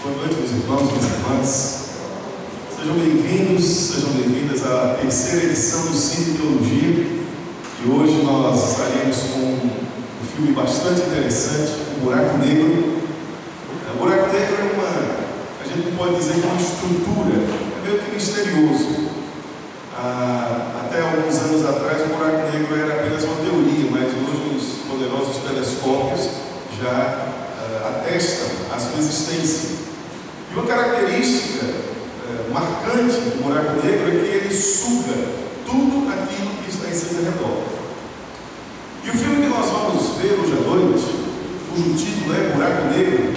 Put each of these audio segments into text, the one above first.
Boa noite, meus irmãos, minhas irmãs. Sejam bem-vindos, sejam bem-vindas à terceira edição do Cine Teologia. E hoje nós estaremos com um filme bastante interessante, O Buraco Negro. O Buraco Negro a gente não pode dizer que é uma estrutura, é meio que misterioso. Até alguns anos atrás, o buraco negro era apenas uma teoria, mas hoje os poderosos telescópios já atestam a sua existência. E uma característica marcante do buraco negro é que ele suga tudo aquilo que está em seu redor. E o filme que nós vamos ver hoje à noite, cujo título é Buraco Negro,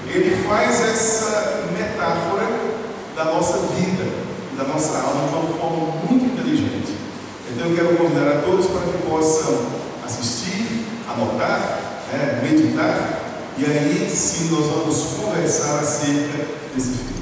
ele faz essa metáfora da nossa vida, da nossa alma, de uma forma muito inteligente. Então eu quero convidar a todos para que possam assistir, anotar, meditar, e aí sim nós vamos conversar acerca desse filme.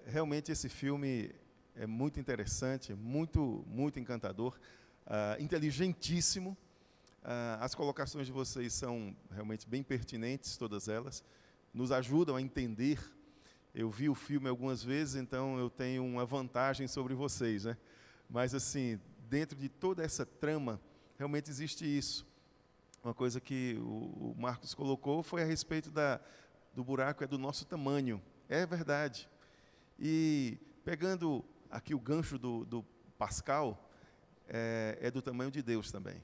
Realmente esse filme é muito interessante, muito encantador, inteligentíssimo. As colocações de vocês são realmente bem pertinentes, todas elas, nos ajudam a entender. Eu vi o filme algumas vezes, então eu tenho uma vantagem sobre vocês, né? Mas assim, dentro de toda essa trama, realmente existe isso. Uma coisa que o Marcos colocou foi a respeito do buraco é do nosso tamanho. É verdade. E pegando aqui o gancho do Pascal, é do tamanho de Deus também.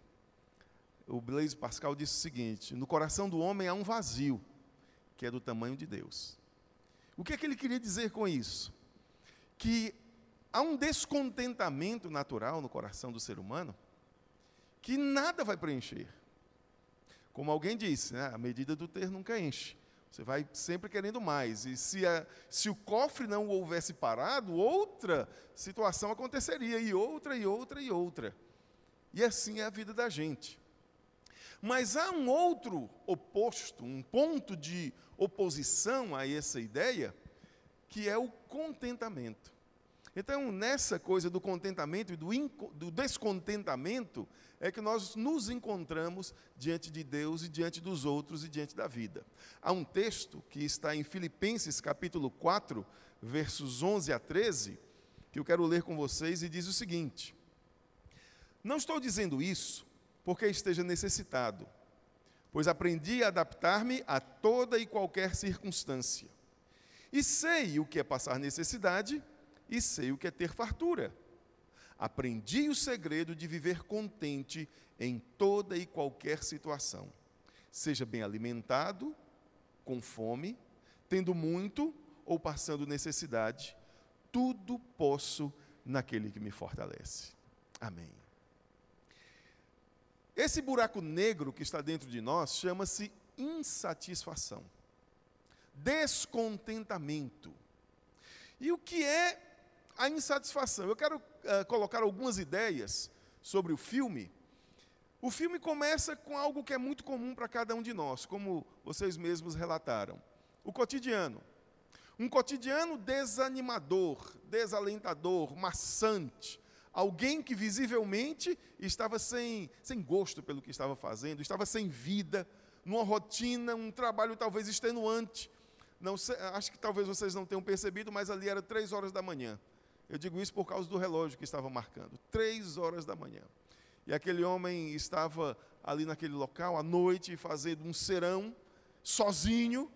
O Blaise Pascal disse o seguinte: no coração do homem há um vazio, que é do tamanho de Deus. O que é que ele queria dizer com isso? Que há um descontentamento natural no coração do ser humano, que nada vai preencher. Como alguém disse, né, a medida do ter nunca enche. Você vai sempre querendo mais. E se o cofre não houvesse parado, outra situação aconteceria. E outra, e outra, e outra. E assim é a vida da gente. Mas há um outro oposto, um ponto de oposição a essa ideia, que é o contentamento. Então, nessa coisa do contentamento e do descontentamento, é que nós nos encontramos diante de Deus e diante dos outros e diante da vida. Há um texto que está em Filipenses capítulo 4, versos 11 a 13, que eu quero ler com vocês e diz o seguinte: não estou dizendo isso porque esteja necessitado, pois aprendi a adaptar-me a toda e qualquer circunstância. E sei o que é passar necessidade e sei o que é ter fartura. Aprendi o segredo de viver contente em toda e qualquer situação. Seja bem alimentado, com fome, tendo muito ou passando necessidade, tudo posso naquele que me fortalece. Amém. Esse buraco negro que está dentro de nós chama-se insatisfação, descontentamento. E o que é a insatisfação? Eu quero colocar algumas ideias sobre o filme. O filme começa com algo que é muito comum para cada um de nós, como vocês mesmos relataram. O cotidiano. Um cotidiano desanimador, desalentador, maçante. Alguém que visivelmente estava sem gosto pelo que estava fazendo, estava sem vida, numa rotina, um trabalho talvez extenuante. Não sei, acho que talvez vocês não tenham percebido, mas ali era 3 horas da manhã. Eu digo isso por causa do relógio que estava marcando. 3 horas da manhã. E aquele homem estava ali naquele local, à noite, fazendo um serão, sozinho,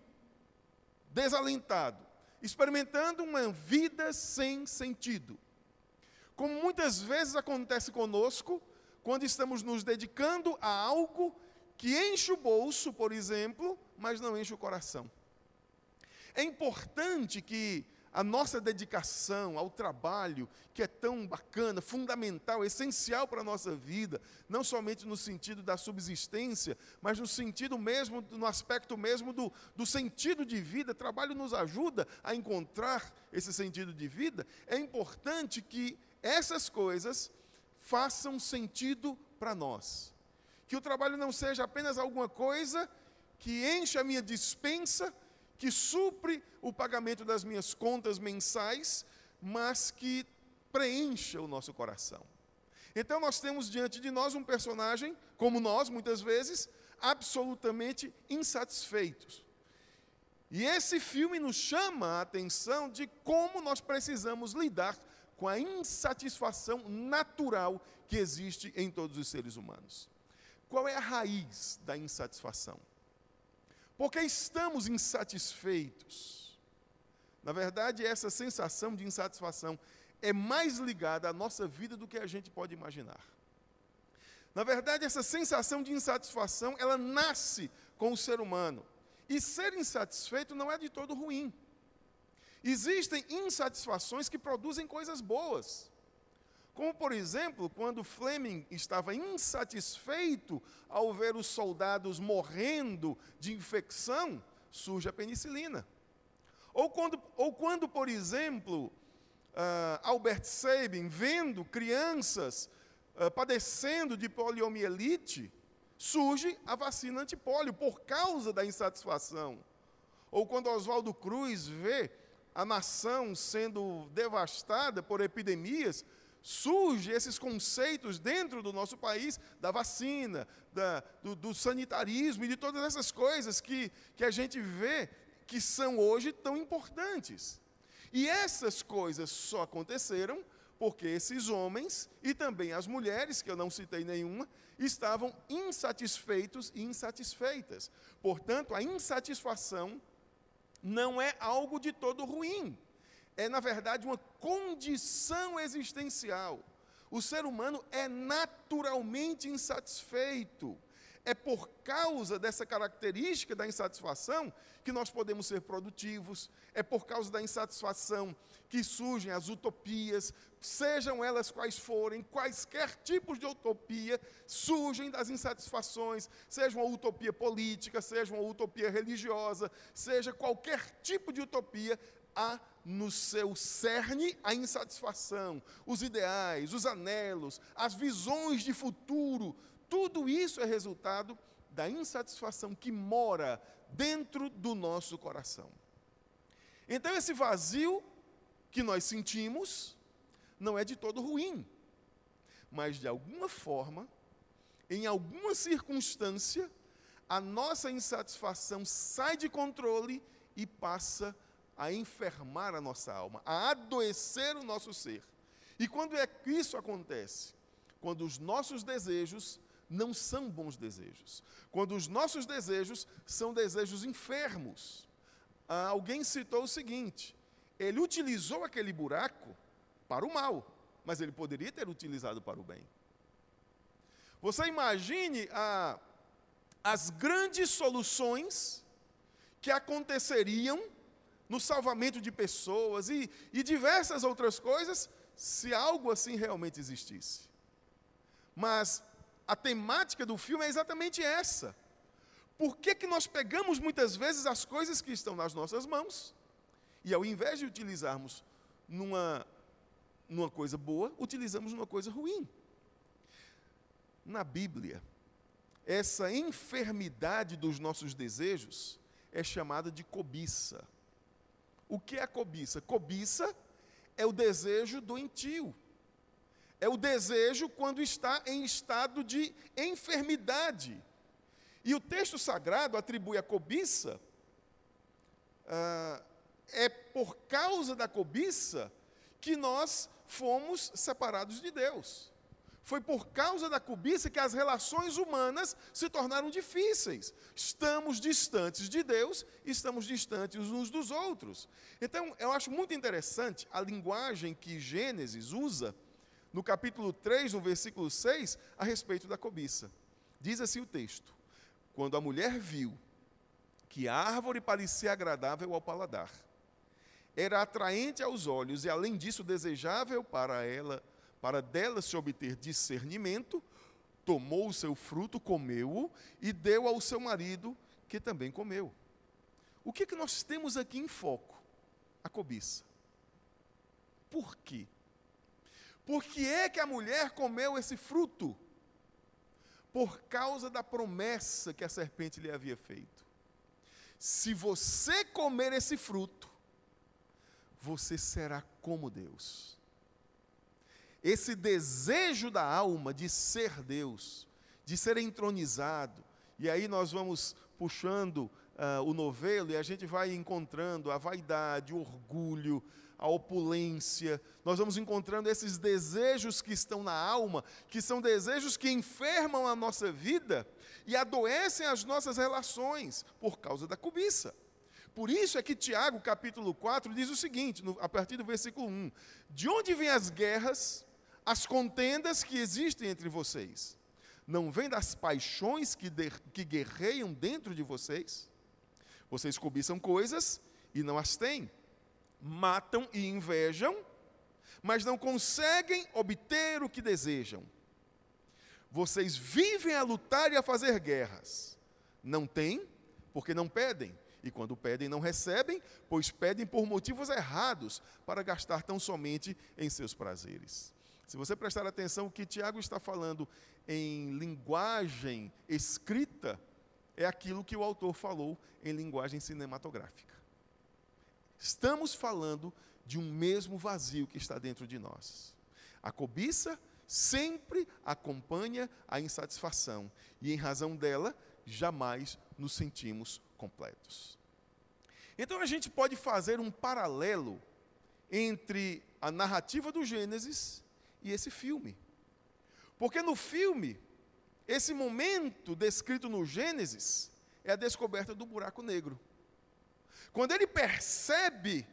desalentado, experimentando uma vida sem sentido. Como muitas vezes acontece conosco, quando estamos nos dedicando a algo que enche o bolso, por exemplo, mas não enche o coração. É importante que a nossa dedicação ao trabalho, que é tão bacana, fundamental, essencial para a nossa vida, não somente no sentido da subsistência, mas no sentido mesmo, no aspecto mesmo do sentido de vida, trabalho nos ajuda a encontrar esse sentido de vida. É importante que essas coisas façam sentido para nós. Que o trabalho não seja apenas alguma coisa que enche a minha despensa, que supre o pagamento das minhas contas mensais, mas que preencha o nosso coração. Então nós temos diante de nós um personagem, como nós, muitas vezes, absolutamente insatisfeitos. E esse filme nos chama a atenção de como nós precisamos lidar com a insatisfação natural que existe em todos os seres humanos. Qual é a raiz da insatisfação? Porque estamos insatisfeitos. Na verdade, essa sensação de insatisfação é mais ligada à nossa vida do que a gente pode imaginar. Na verdade, essa sensação de insatisfação, ela nasce com o ser humano. E ser insatisfeito não é de todo ruim. Existem insatisfações que produzem coisas boas. Como, por exemplo, quando Fleming estava insatisfeito ao ver os soldados morrendo de infecção, surge a penicilina. Ou quando, por exemplo, Albert Sabin, vendo crianças padecendo de poliomielite, surge a vacina antipólio, por causa da insatisfação. Ou quando Oswaldo Cruz vê a nação sendo devastada por epidemias, surgem esses conceitos dentro do nosso país, da vacina, do sanitarismo e de todas essas coisas que a gente vê que são hoje tão importantes. E essas coisas só aconteceram porque esses homens, e também as mulheres, que eu não citei nenhuma, estavam insatisfeitos e insatisfeitas. Portanto, a insatisfação não é algo de todo ruim. É, na verdade, uma condição existencial. O ser humano é naturalmente insatisfeito. É por causa dessa característica da insatisfação que nós podemos ser produtivos. É por causa da insatisfação que surgem as utopias, sejam elas quais forem, quaisquer tipos de utopia surgem das insatisfações, seja uma utopia política, seja uma utopia religiosa, seja qualquer tipo de utopia, há no seu cerne a insatisfação, os ideais, os anelos, as visões de futuro. Tudo isso é resultado da insatisfação que mora dentro do nosso coração. Então, esse vazio que nós sentimos não é de todo ruim, mas de alguma forma, em alguma circunstância, a nossa insatisfação sai de controle e passa a enfermar a nossa alma, a adoecer o nosso ser. E quando é que isso acontece? Quando os nossos desejos não são bons desejos. Quando os nossos desejos são desejos enfermos. Alguém citou o seguinte: ele utilizou aquele buraco para o mal, mas ele poderia ter utilizado para o bem. Você imagine as grandes soluções que aconteceriam no salvamento de pessoas e diversas outras coisas, se algo assim realmente existisse. Mas a temática do filme é exatamente essa. Por que nós pegamos muitas vezes as coisas que estão nas nossas mãos e, ao invés de utilizarmos numa coisa boa, utilizamos numa coisa ruim? Na Bíblia, essa enfermidade dos nossos desejos é chamada de cobiça. O que é a cobiça? Cobiça é o desejo doentio. É o desejo quando está em estado de enfermidade. E o texto sagrado atribui a cobiça, é por causa da cobiça que nós fomos separados de Deus. Foi por causa da cobiça que as relações humanas se tornaram difíceis. Estamos distantes de Deus e estamos distantes uns dos outros. Então, eu acho muito interessante a linguagem que Gênesis usa no capítulo 3, no versículo 6, a respeito da cobiça. Diz assim o texto: quando a mulher viu que a árvore parecia agradável ao paladar, era atraente aos olhos e, além disso, desejável para dela se obter discernimento, tomou o seu fruto, comeu-o e deu ao seu marido, que também comeu. O que nós temos aqui em foco? A cobiça. Por quê? Por que é que a mulher comeu esse fruto? Por causa da promessa que a serpente lhe havia feito. Se você comer esse fruto, você será como Deus. Esse desejo da alma de ser Deus, de ser entronizado, e aí nós vamos puxando o novelo e a gente vai encontrando a vaidade, o orgulho, a opulência, nós vamos encontrando esses desejos que estão na alma, que são desejos que enfermam a nossa vida e adoecem as nossas relações por causa da cobiça. Por isso é que Tiago, capítulo 4, diz o seguinte, a partir do versículo 1, de onde vêm as guerras, as contendas que existem entre vocês? Não vêm das paixões que guerreiam dentro de vocês? Vocês cobiçam coisas e não as têm. Matam e invejam, mas não conseguem obter o que desejam. Vocês vivem a lutar e a fazer guerras. Não têm, porque não pedem. E quando pedem, não recebem, pois pedem por motivos errados, para gastar tão somente em seus prazeres. Se você prestar atenção, o que Tiago está falando em linguagem escrita é aquilo que o autor falou em linguagem cinematográfica. Estamos falando de um mesmo vazio que está dentro de nós. A cobiça sempre acompanha a insatisfação e, em razão dela, jamais nos sentimos completos. Então, a gente pode fazer um paralelo entre a narrativa do Gênesis e esse filme. Porque no filme, esse momento descrito no Gênesis é a descoberta do buraco negro. Quando ele percebe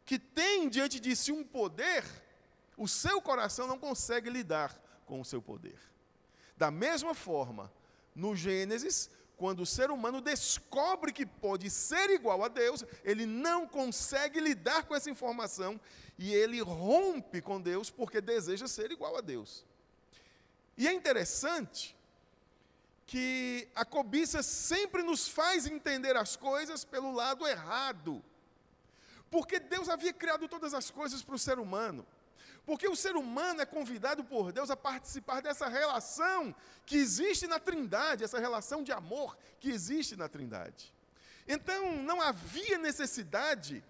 que tem diante de si um poder, o seu coração não consegue lidar com o seu poder. Da mesma forma, no Gênesis, quando o ser humano descobre que pode ser igual a Deus, ele não consegue lidar com essa informação e ele rompe com Deus porque deseja ser igual a Deus. E é interessante que a cobiça sempre nos faz entender as coisas pelo lado errado. Porque Deus havia criado todas as coisas para o ser humano. Porque o ser humano é convidado por Deus a participar dessa relação que existe na Trindade, essa relação de amor que existe na Trindade. Então, não havia necessidade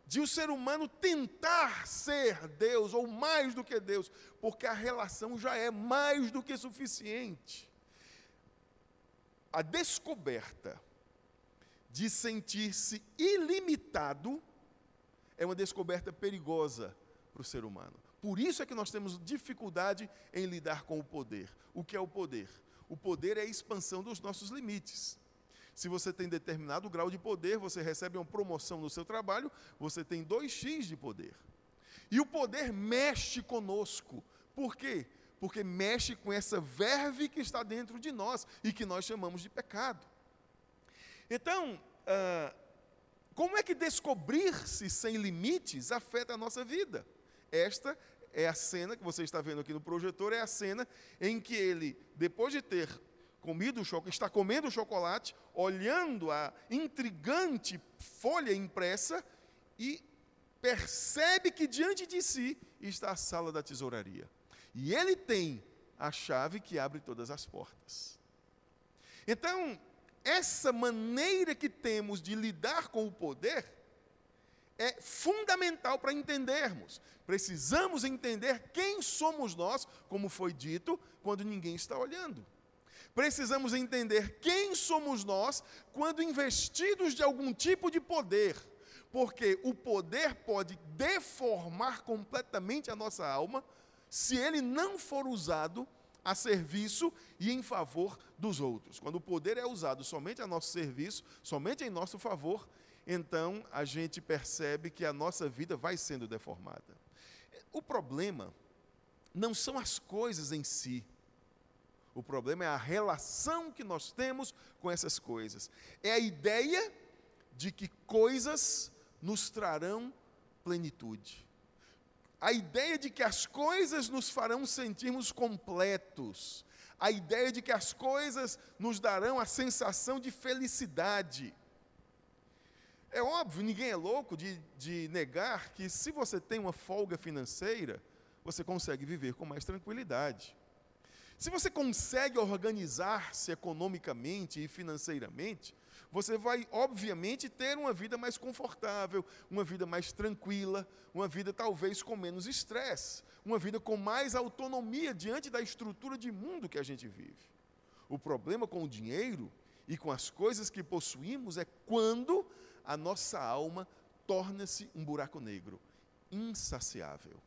de o ser humano tentar ser Deus, ou mais do que Deus, porque a relação já é mais do que suficiente. A descoberta de sentir-se ilimitado é uma descoberta perigosa para o ser humano. Por isso é que nós temos dificuldade em lidar com o poder. O que é o poder? O poder é a expansão dos nossos limites. Se você tem determinado grau de poder, você recebe uma promoção no seu trabalho, você tem 2x de poder. E o poder mexe conosco. Por quê? Porque mexe com essa verve que está dentro de nós e que nós chamamos de pecado. Então, como é que descobrir-se sem limites afeta a nossa vida? Esta é a cena que você está vendo aqui no projetor, é a cena em que ele, depois de ter comido o chocolate, está comendo o chocolate, olhando a intrigante folha impressa e percebe que diante de si está a sala da tesouraria. E ele tem a chave que abre todas as portas. Então, essa maneira que temos de lidar com o poder é fundamental para entendermos. Precisamos entender quem somos nós, como foi dito, quando ninguém está olhando. Precisamos entender quem somos nós quando investidos de algum tipo de poder, porque o poder pode deformar completamente a nossa alma se ele não for usado a serviço e em favor dos outros. Quando o poder é usado somente a nosso serviço, somente em nosso favor, então a gente percebe que a nossa vida vai sendo deformada. O problema não são as coisas em si. O problema é a relação que nós temos com essas coisas. É a ideia de que coisas nos trarão plenitude. A ideia de que as coisas nos farão sentirmos completos. A ideia de que as coisas nos darão a sensação de felicidade. É óbvio, ninguém é louco de negar que se você tem uma folga financeira, você consegue viver com mais tranquilidade. Se você consegue organizar-se economicamente e financeiramente, você vai, obviamente, ter uma vida mais confortável, uma vida mais tranquila, uma vida talvez com menos estresse, uma vida com mais autonomia diante da estrutura de mundo que a gente vive. O problema com o dinheiro e com as coisas que possuímos é quando a nossa alma torna-se um buraco negro, insaciável,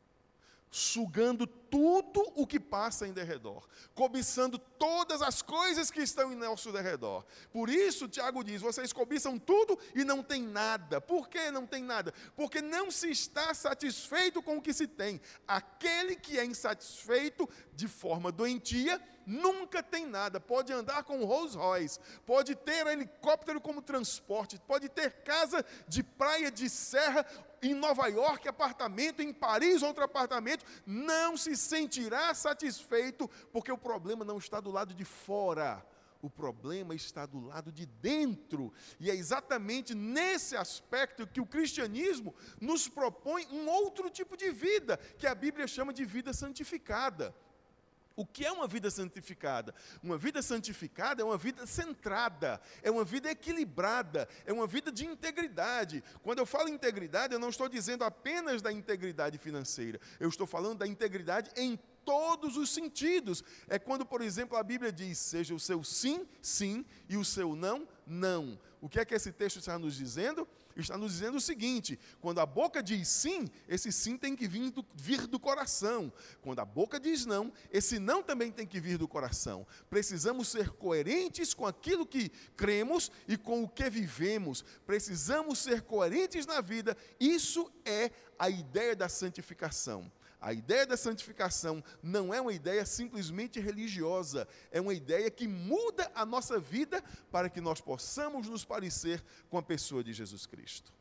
sugando tudo o que passa em derredor, cobiçando todas as coisas que estão em nosso derredor. Por isso, Tiago diz, vocês cobiçam tudo e não tem nada. Por que não tem nada? Porque não se está satisfeito com o que se tem. Aquele que é insatisfeito de forma doentia, nunca tem nada. Pode andar com Rolls Royce, pode ter helicóptero como transporte, pode ter casa de praia de serra, em Nova York, apartamento, em Paris, outro apartamento, não se sentirá satisfeito, porque o problema não está do lado de fora, o problema está do lado de dentro. E é exatamente nesse aspecto que o cristianismo nos propõe um outro tipo de vida, que a Bíblia chama de vida santificada. O que é uma vida santificada? Uma vida santificada é uma vida centrada, é uma vida equilibrada, é uma vida de integridade. Quando eu falo integridade, eu não estou dizendo apenas da integridade financeira, eu estou falando da integridade em todos os sentidos. É quando, por exemplo, a Bíblia diz, seja o seu sim, sim, e o seu não, não. O que é que esse texto está nos dizendo? Está nos dizendo o seguinte, quando a boca diz sim, esse sim tem que vir do coração. Quando a boca diz não, esse não também tem que vir do coração. Precisamos ser coerentes com aquilo que cremos e com o que vivemos. Precisamos ser coerentes na vida. Isso é a ideia da santificação. A ideia da santificação não é uma ideia simplesmente religiosa, é uma ideia que muda a nossa vida para que nós possamos nos parecer com a pessoa de Jesus Cristo.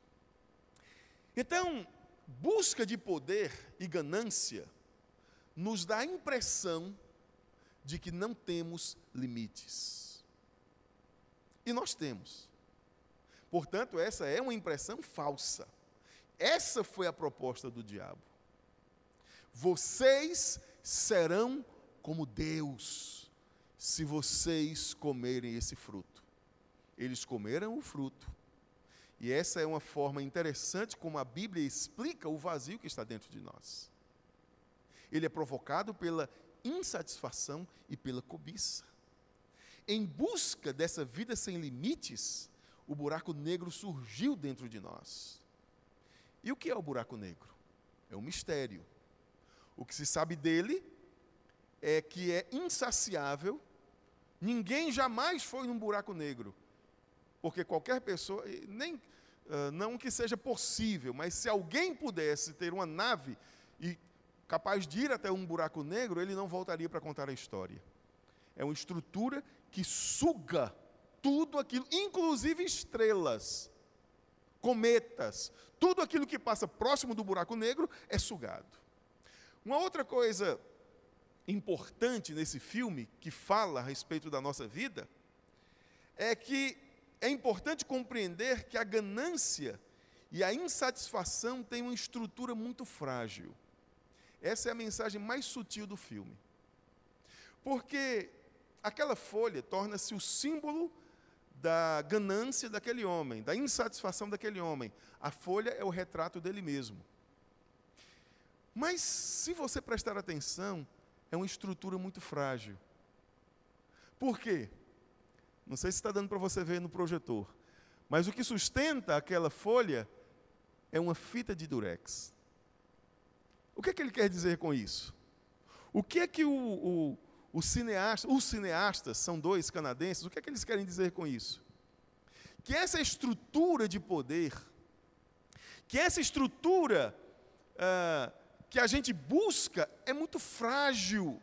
Então, busca de poder e ganância nos dá a impressão de que não temos limites. E nós temos. Portanto, essa é uma impressão falsa. Essa foi a proposta do diabo. Vocês serão como Deus, se vocês comerem esse fruto. Eles comeram o fruto. E essa é uma forma interessante como a Bíblia explica o vazio que está dentro de nós. Ele é provocado pela insatisfação e pela cobiça. Em busca dessa vida sem limites, o buraco negro surgiu dentro de nós. E o que é o buraco negro? É um mistério. O que se sabe dele é que é insaciável. Ninguém jamais foi num buraco negro. Porque qualquer pessoa, não que seja possível, mas se alguém pudesse ter uma nave e capaz de ir até um buraco negro, ele não voltaria para contar a história. É uma estrutura que suga tudo aquilo, inclusive estrelas, cometas, tudo aquilo que passa próximo do buraco negro é sugado. Uma outra coisa importante nesse filme, que fala a respeito da nossa vida, é que é importante compreender que a ganância e a insatisfação têm uma estrutura muito frágil. Essa é a mensagem mais sutil do filme. Porque aquela folha torna-se o símbolo da ganância daquele homem, da insatisfação daquele homem. A folha é o retrato dele mesmo. Mas, se você prestar atenção, é uma estrutura muito frágil. Por quê? Não sei se está dando para você ver no projetor, mas o que sustenta aquela folha é uma fita de durex. O que é que ele quer dizer com isso? O que é que os cineastas, são dois canadenses, o que é que eles querem dizer com isso? Que essa estrutura de poder, que essa estrutura que a gente busca é muito frágil,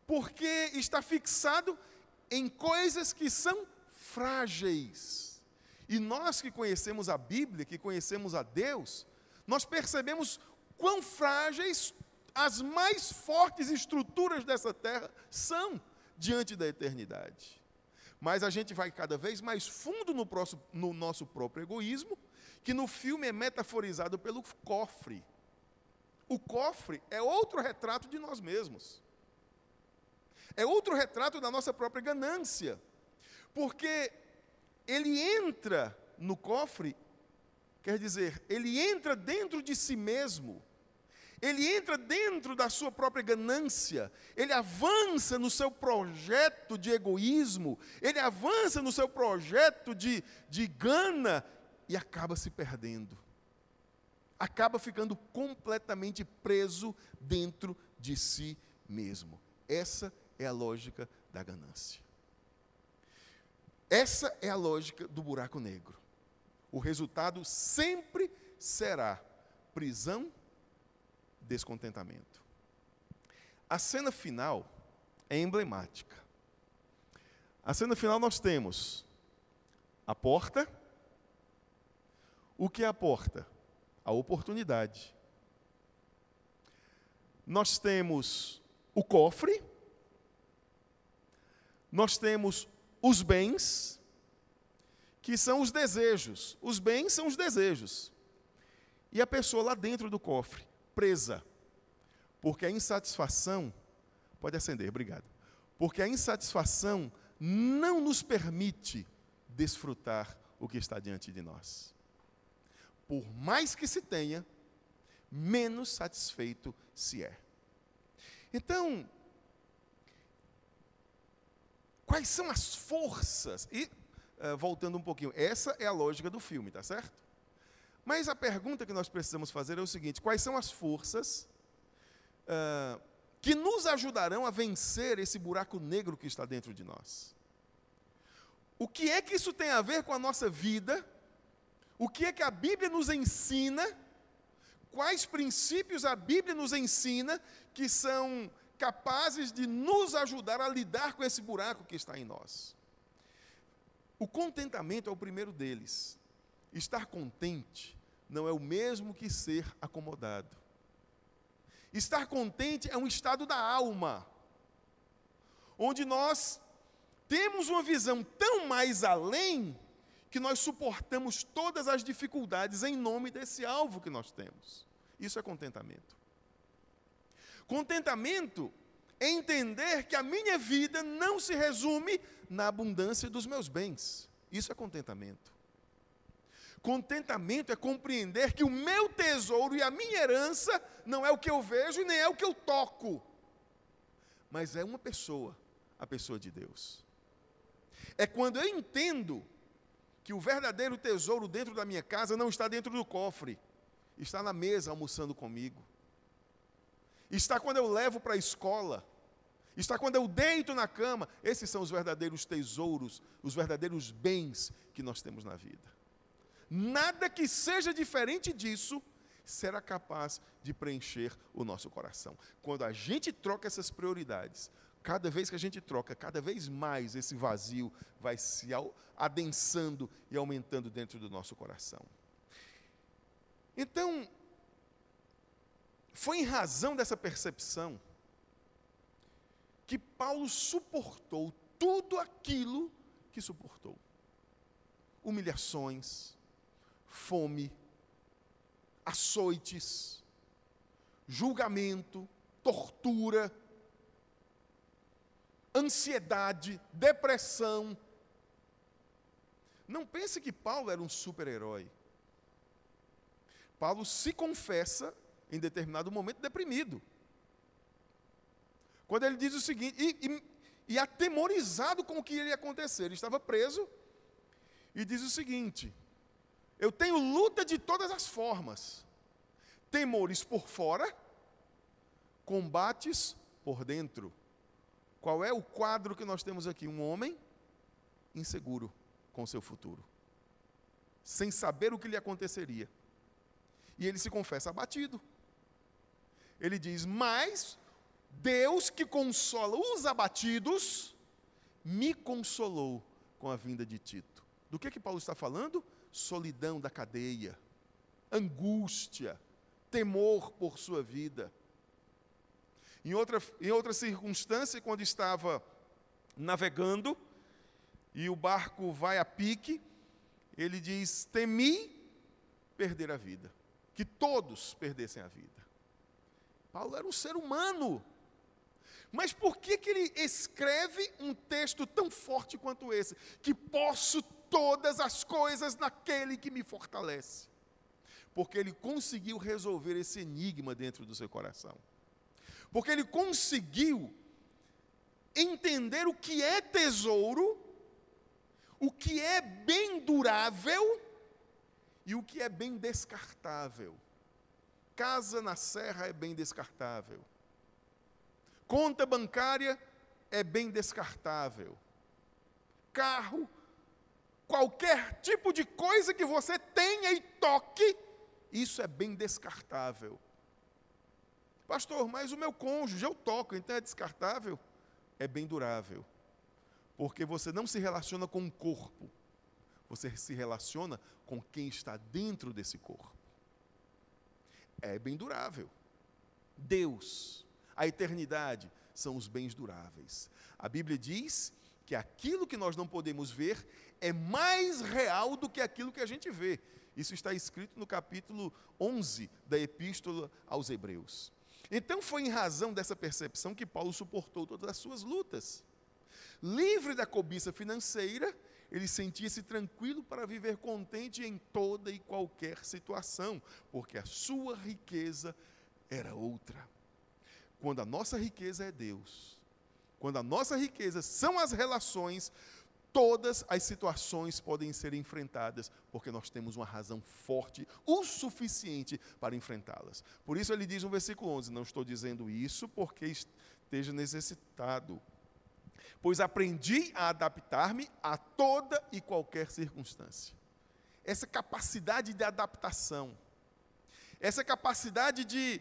porque está fixado em coisas que são frágeis. E nós que conhecemos a Bíblia, que conhecemos a Deus, nós percebemos quão frágeis as mais fortes estruturas dessa terra são diante da eternidade. Mas a gente vai cada vez mais fundo no nosso próprio egoísmo, que no filme é metaforizado pelo cofre. O cofre é outro retrato de nós mesmos. É outro retrato da nossa própria ganância. Porque ele entra no cofre, quer dizer, ele entra dentro de si mesmo. Ele entra dentro da sua própria ganância, ele avança no seu projeto de egoísmo, ele avança no seu projeto de gana e acaba se perdendo. Acaba ficando completamente preso dentro de si mesmo. Essa é a lógica da ganância. Essa é a lógica do buraco negro. O resultado sempre será prisão, descontentamento. A cena final é emblemática. A cena final nós temos a porta. O que é a porta? A oportunidade. Nós temos o cofre. Nós temos os bens, que são os desejos. Os bens são os desejos. E a pessoa lá dentro do cofre, presa, porque a insatisfação, pode acender, obrigado, porque a insatisfação não nos permite desfrutar o que está diante de nós. Por mais que se tenha, menos satisfeito se é. Então, quais são as forças? E, voltando um pouquinho, essa é a lógica do filme, tá certo? Mas a pergunta que nós precisamos fazer é o seguinte: quais são as forças que nos ajudarão a vencer esse buraco negro que está dentro de nós? O que é que isso tem a ver com a nossa vida? O que é que a Bíblia nos ensina? Quais princípios a Bíblia nos ensina que são capazes de nos ajudar a lidar com esse buraco que está em nós? O contentamento é o primeiro deles. Estar contente não é o mesmo que ser acomodado. Estar contente é um estado da alma, onde nós temos uma visão tão mais além que nós suportamos todas as dificuldades em nome desse alvo que nós temos. Isso é contentamento. Contentamento é entender que a minha vida não se resume na abundância dos meus bens. Isso é contentamento. Contentamento é compreender que o meu tesouro e a minha herança não é o que eu vejo e nem é o que eu toco, mas é uma pessoa, a pessoa de Deus. É quando eu entendo que o verdadeiro tesouro dentro da minha casa não está dentro do cofre, está na mesa almoçando comigo. está quando eu levo para a escola, está quando eu deito na cama. Esses são os verdadeiros tesouros, os verdadeiros bens que nós temos na vida. Nada que seja diferente disso será capaz de preencher o nosso coração. Quando a gente troca essas prioridades, cada vez que a gente troca, cada vez mais esse vazio vai se adensando e aumentando dentro do nosso coração. Então, foi em razão dessa percepção que Paulo suportou tudo aquilo que suportou. Humilhações, fome, açoites, julgamento, tortura, ansiedade, depressão. Não pense que Paulo era um super-herói. Paulo se confessa em determinado momento deprimido. Quando ele diz o seguinte, e atemorizado com o que iria acontecer, ele estava preso, e diz o seguinte: eu tenho luta de todas as formas, temores por fora, combates por dentro. Qual é o quadro que nós temos aqui? Um homem inseguro com o seu futuro, sem saber o que lhe aconteceria. E ele se confessa abatido. Ele diz, mas Deus que consola os abatidos, me consolou com a vinda de Tito. Do que Paulo está falando? Solidão da cadeia, angústia, temor por sua vida. Em outra circunstância, quando estava navegando, e o barco vai a pique, ele diz, temi perder a vida, que todos perdessem a vida. Paulo era um ser humano, mas por que ele escreve um texto tão forte quanto esse? Que posso todas as coisas naquele que me fortalece. Porque ele conseguiu resolver esse enigma dentro do seu coração. Porque ele conseguiu entender o que é tesouro, o que é bem durável e o que é bem descartável. Casa na serra é bem descartável. Conta bancária é bem descartável. Carro, qualquer tipo de coisa que você tenha e toque, isso é bem descartável. Pastor, mas o meu cônjuge eu toco, então é descartável? É bem durável. Porque você não se relaciona com o corpo, você se relaciona com quem está dentro desse corpo. É bem durável. Deus, a eternidade, são os bens duráveis. A Bíblia diz que aquilo que nós não podemos ver é mais real do que aquilo que a gente vê. Isso está escrito no capítulo 11 da Epístola aos Hebreus. Então foi em razão dessa percepção que Paulo suportou todas as suas lutas. Livre da cobiça financeira, ele sentia-se tranquilo para viver contente em toda e qualquer situação, porque a sua riqueza era outra. Quando a nossa riqueza é Deus, quando a nossa riqueza são as relações, todas as situações podem ser enfrentadas, porque nós temos uma razão forte, o suficiente para enfrentá-las. Por isso ele diz no versículo 11, não estou dizendo isso porque esteja necessitado, pois aprendi a adaptar-me a toda e qualquer circunstância. Essa capacidade de adaptação, essa capacidade de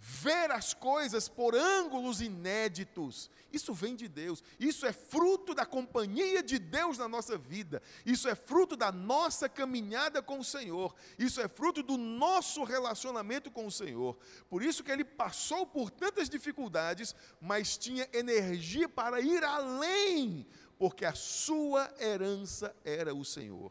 ver as coisas por ângulos inéditos, isso vem de Deus, isso é fruto da companhia de Deus na nossa vida, isso é fruto da nossa caminhada com o Senhor, isso é fruto do nosso relacionamento com o Senhor. Por isso que ele passou por tantas dificuldades, mas tinha energia para ir além, porque a sua herança era o Senhor.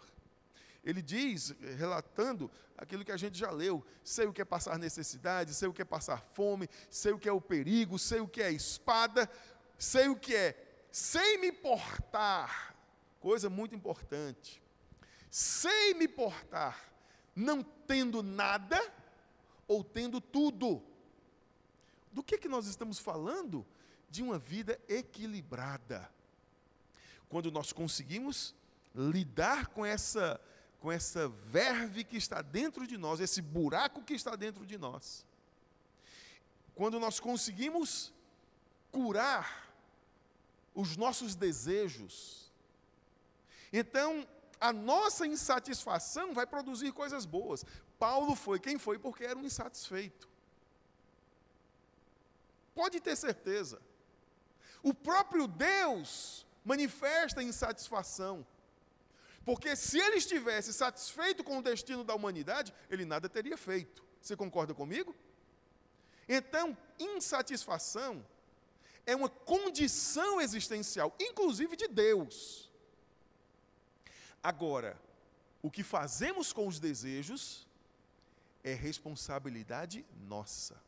Ele diz, relatando aquilo que a gente já leu, sei o que é passar necessidade, sei o que é passar fome, sei o que é o perigo, sei o que é a espada, sei o que é, sei me portar, coisa muito importante, sei me portar, não tendo nada ou tendo tudo. Do que nós estamos falando? De uma vida equilibrada. Quando nós conseguimos lidar com essa verve que está dentro de nós, esse buraco que está dentro de nós. quando nós conseguimos curar os nossos desejos, então a nossa insatisfação vai produzir coisas boas. Paulo foi quem foi porque era um insatisfeito. Pode ter certeza. O próprio Deus manifesta insatisfação. Porque se ele estivesse satisfeito com o destino da humanidade, ele nada teria feito. Você concorda comigo? Então, insatisfação é uma condição existencial, inclusive de Deus. Agora, o que fazemos com os desejos é responsabilidade nossa.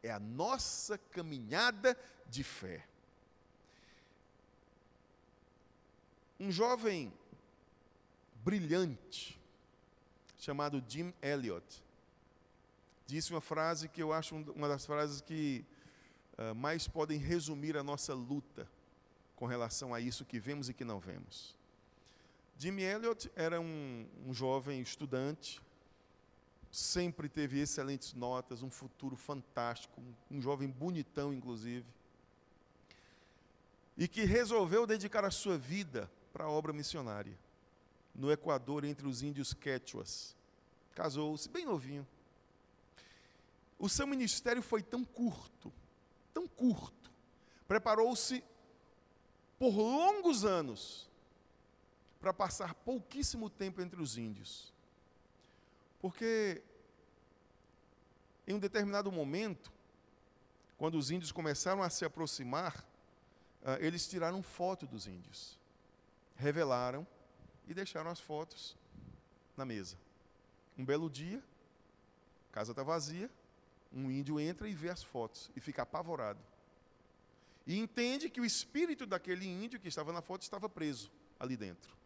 É a nossa caminhada de fé. Um jovem brilhante, chamado Jim Elliot, disse uma frase que eu acho uma das frases que mais podem resumir a nossa luta com relação a isso que vemos e que não vemos. Jim Elliot era um jovem estudante, sempre teve excelentes notas, um futuro fantástico, um jovem bonitão, inclusive, e que resolveu dedicar a sua vida para a obra missionária, no Equador, entre os índios quechuas. Casou-se bem novinho. O seu ministério foi tão curto, preparou-se por longos anos para passar pouquíssimo tempo entre os índios. Porque em um determinado momento, quando os índios começaram a se aproximar, eles tiraram foto dos índios, revelaram e deixaram as fotos na mesa. Um belo dia, a casa está vazia, um índio entra e vê as fotos e fica apavorado. E entende que o espírito daquele índio que estava na foto estava preso ali dentro.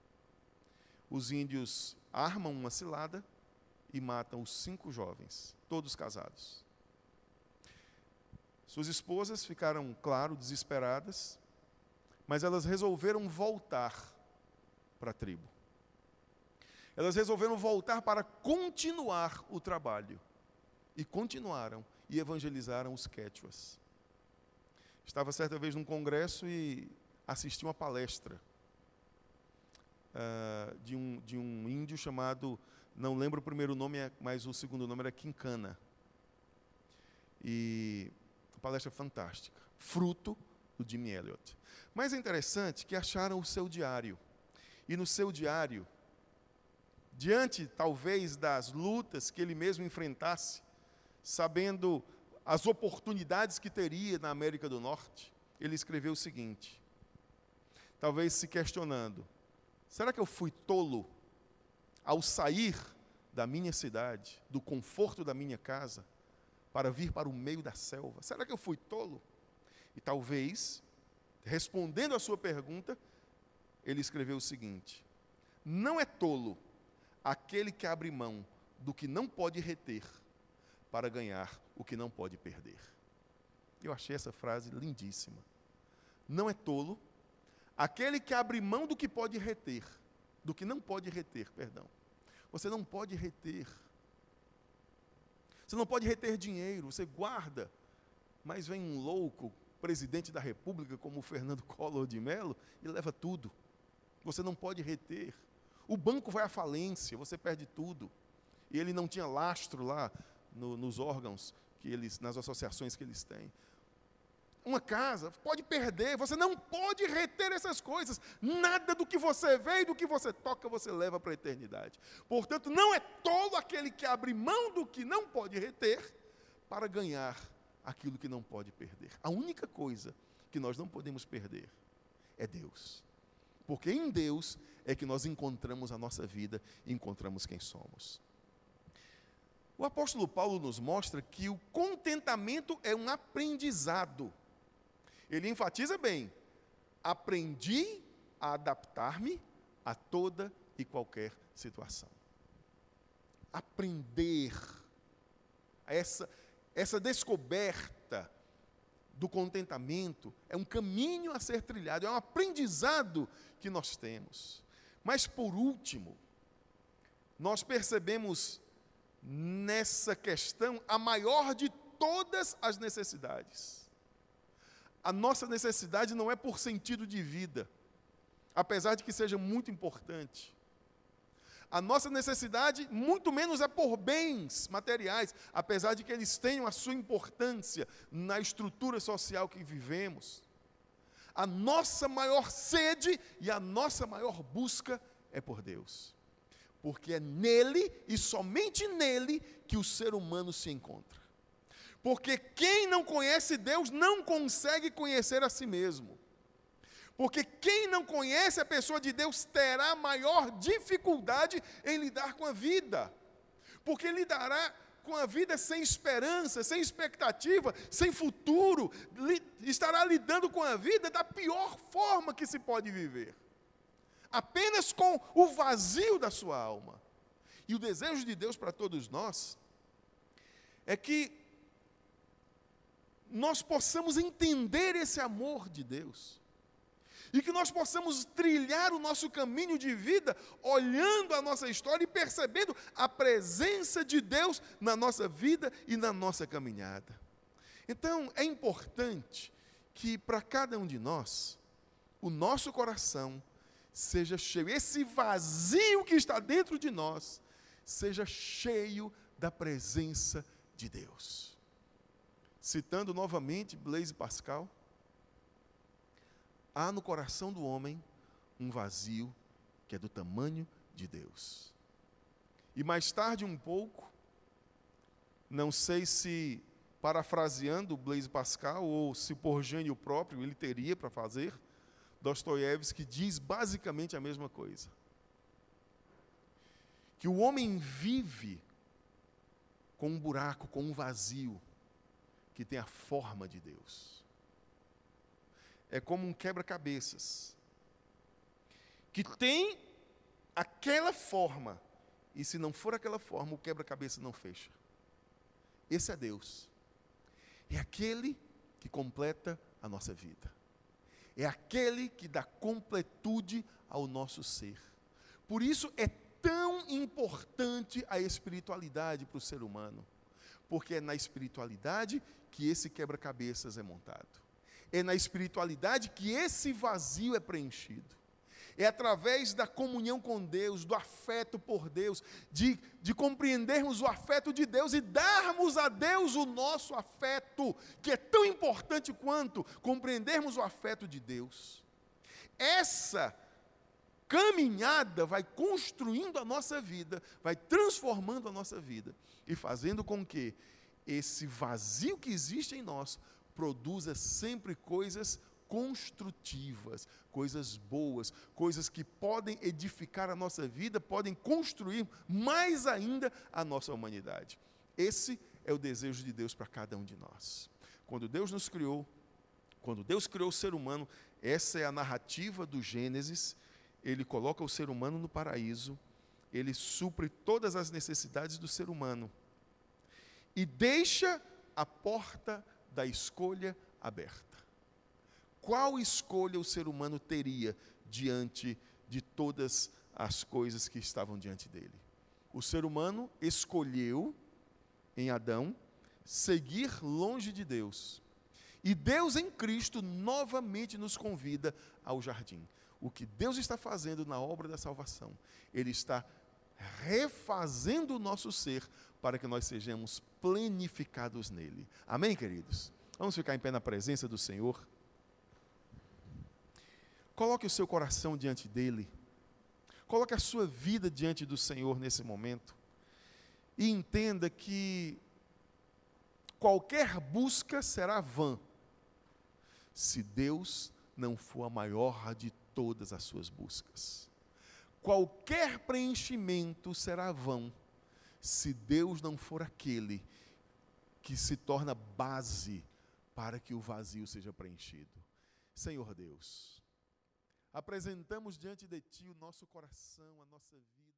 Os índios armam uma cilada e matam os 5 jovens, todos casados. Suas esposas ficaram, claro, desesperadas, mas elas resolveram voltar para a tribo. Elas resolveram voltar para continuar o trabalho. E continuaram e evangelizaram os quechuas. Estava certa vez num congresso e assisti uma palestra de um índio chamado, não lembro o primeiro nome, mas o segundo nome era Quincana. E uma palestra fantástica, fruto do Jim Elliot. Mas é interessante que acharam o seu diário. E no seu diário, diante talvez das lutas que ele mesmo enfrentasse, sabendo as oportunidades que teria na América do Norte, ele escreveu o seguinte, talvez se questionando: será que eu fui tolo ao sair da minha cidade, do conforto da minha casa, para vir para o meio da selva? Será que eu fui tolo? E talvez, respondendo à sua pergunta, ele escreveu o seguinte: não é tolo aquele que abre mão do que não pode reter para ganhar o que não pode perder. Eu achei essa frase lindíssima. Não é tolo aquele que abre mão do que pode reter, do que não pode reter, perdão. Você não pode reter. Você não pode reter dinheiro, você guarda, mas vem um louco, presidente da República, como o Fernando Collor de Mello, e leva tudo. Você não pode reter. O banco vai à falência, você perde tudo. E ele não tinha lastro lá nos órgãos, nas associações que eles têm. Uma casa pode perder, você não pode reter essas coisas. Nada do que você vê e do que você toca, você leva para a eternidade. Portanto, não é tolo aquele que abre mão do que não pode reter para ganhar aquilo que não pode perder. A única coisa que nós não podemos perder é Deus. Porque em Deus é que nós encontramos a nossa vida e encontramos quem somos. O apóstolo Paulo nos mostra que o contentamento é um aprendizado. Ele enfatiza bem: aprendi a adaptar-me a toda e qualquer situação. Aprender, essa descoberta do contentamento é um caminho a ser trilhado, é um aprendizado que nós temos. Mas, por último, nós percebemos nessa questão a maior de todas as necessidades. A nossa necessidade não é por sentido de vida, apesar de que seja muito importante. A nossa necessidade, muito menos, é por bens materiais, apesar de que eles tenham a sua importância na estrutura social que vivemos. A nossa maior sede e a nossa maior busca é por Deus. Porque é nele e somente nele que o ser humano se encontra. Porque quem não conhece Deus não consegue conhecer a si mesmo. Porque quem não conhece a pessoa de Deus terá maior dificuldade em lidar com a vida. Porque lidará com a vida sem esperança, sem expectativa, sem futuro. Estará lidando com a vida da pior forma que se pode viver. Apenas com o vazio da sua alma. E o desejo de Deus para todos nós é que nós possamos entender esse amor de Deus. E que nós possamos trilhar o nosso caminho de vida, olhando a nossa história e percebendo a presença de Deus na nossa vida e na nossa caminhada. Então, é importante que para cada um de nós, o nosso coração seja cheio, esse vazio que está dentro de nós, seja cheio da presença de Deus. Citando novamente Blaise Pascal, há no coração do homem um vazio que é do tamanho de Deus. E mais tarde um pouco, não sei se parafraseando Blaise Pascal ou se por gênio próprio ele teria para fazer, Dostoiévski diz basicamente a mesma coisa. Que o homem vive com um buraco, com um vazio que tem a forma de Deus. É como um quebra-cabeças, que tem aquela forma, e se não for aquela forma, o quebra-cabeça não fecha. Esse é Deus. É aquele que completa a nossa vida. É aquele que dá completude ao nosso ser. Por isso é tão importante a espiritualidade para o ser humano, porque é na espiritualidade que esse quebra-cabeças é montado. É na espiritualidade que esse vazio é preenchido. É através da comunhão com Deus, do afeto por Deus, de compreendermos o afeto de Deus e darmos a Deus o nosso afeto, que é tão importante quanto compreendermos o afeto de Deus. Essa caminhada vai construindo a nossa vida, vai transformando a nossa vida e fazendo com que esse vazio que existe em nós produza sempre coisas construtivas, coisas boas, coisas que podem edificar a nossa vida, podem construir mais ainda a nossa humanidade. Esse é o desejo de Deus para cada um de nós. Quando Deus nos criou, quando Deus criou o ser humano, essa é a narrativa do Gênesis. Ele coloca o ser humano no paraíso, ele supre todas as necessidades do ser humano e deixa a porta da escolha aberta. Qual escolha o ser humano teria diante de todas as coisas que estavam diante dele? O ser humano escolheu, em Adão, seguir longe de Deus. E Deus em Cristo novamente nos convida ao jardim. O que Deus está fazendo na obra da salvação, Ele está refazendo o nosso ser para que nós sejamos plenificados nele. Amém, queridos? Vamos ficar em pé na presença do Senhor. Coloque o seu coração diante dele. Coloque a sua vida diante do Senhor nesse momento. E entenda que qualquer busca será vã, se Deus não for a maior de todas as suas buscas. Qualquer preenchimento será vão, se Deus não for aquele que se torna base para que o vazio seja preenchido. Senhor Deus, apresentamos diante de Ti o nosso coração, a nossa vida.